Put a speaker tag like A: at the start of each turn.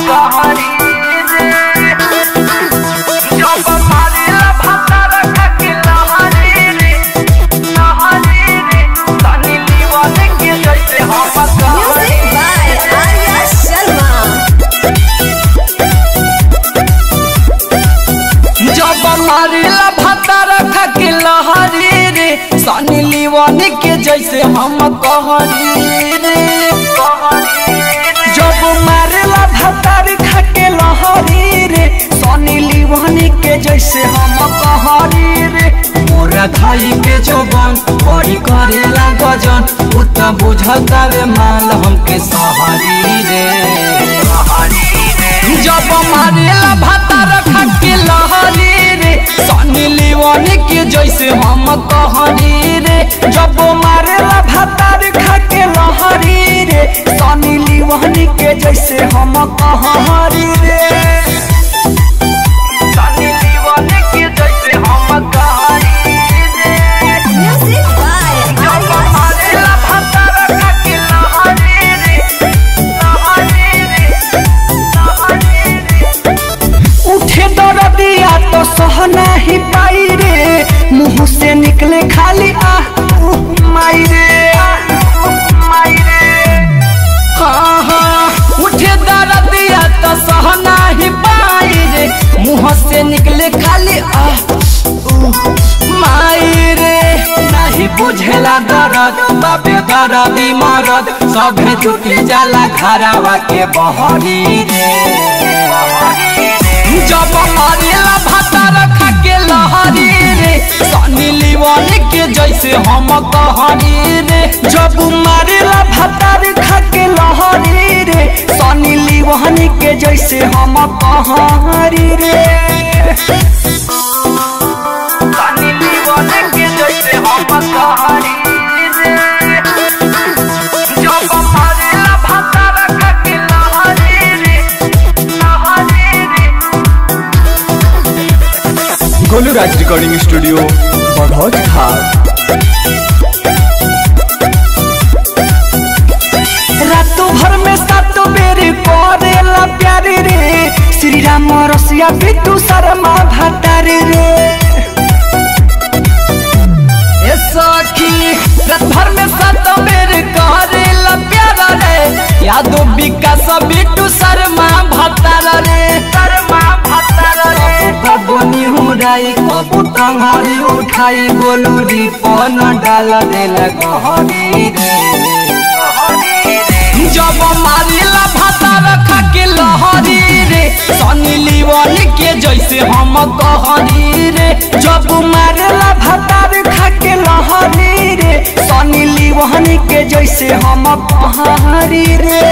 A: कहरी जब मारेला भातार खाके लहरी रे तनी लीवन के जैसे हम कहरी। जब मारेला भातार खाके लहरी रे सनी लीवन के जैसे हम कहरी रे जब मारेला भातार खाके लहरी रे सनी लीवन के जैसे हम कहरी रे। मोरा खाई के जोबन बड़ी करेला गजन उतना बुझता रे माल हमके सहरी रे। जब मारेला भातार खाके लहरी रे सनी लीवन के जैसे हम कहरी रे जब मारेला भातार खाके लहरी रे सनी लीवन के जैसे हम कहरी रे सनी लीवन के जैसे हम कहरी रे जब मारेला भातार खाके लहरी रे उठे दर्दिया तो सह नहीं पाई रे मुँह से निकले खाली माई रे हाँ हाँ उठे दर्दिया तो सह नहीं पाई रे मुँह से निकले खाली माई रे। नहीं बुझेला दर्द बाबे दर्दी मरद सभे टूटी जाला घरवा के बहरी रे। जब मारेला भातार खाके लहरी रे सनी लीवन के जैसे हम कहरी रे जब मारेला भातार खाके लहरी रे सनी लीवन के जैसे हम कहरी रे सनी लीवन के जैसे हम कहरी रे जब मारेला भातार खाके लहरी रे
B: गोलूराज रिकॉर्डिंग स्टूडियो बघौज घाट।
A: रातों भर में सातों बेर करेला प्यार रे श्री राम रसिया बिट्टू शर्मा भातार रे सखी रात भर में सातों बेर करेला प्यार रे यादव विकास बिट्टू शर्मा भातार रे बनी हुराई कबू टंगरी उठाई गोलूरी पन डाल देला गहरी रे जब मारेला भातार खाके लहरी रे सनी लीवन के जैसे हम कहरी रे जब मारेला भातार खाके लहरी रे सनी लीवन के जैसे हम कहरी रे।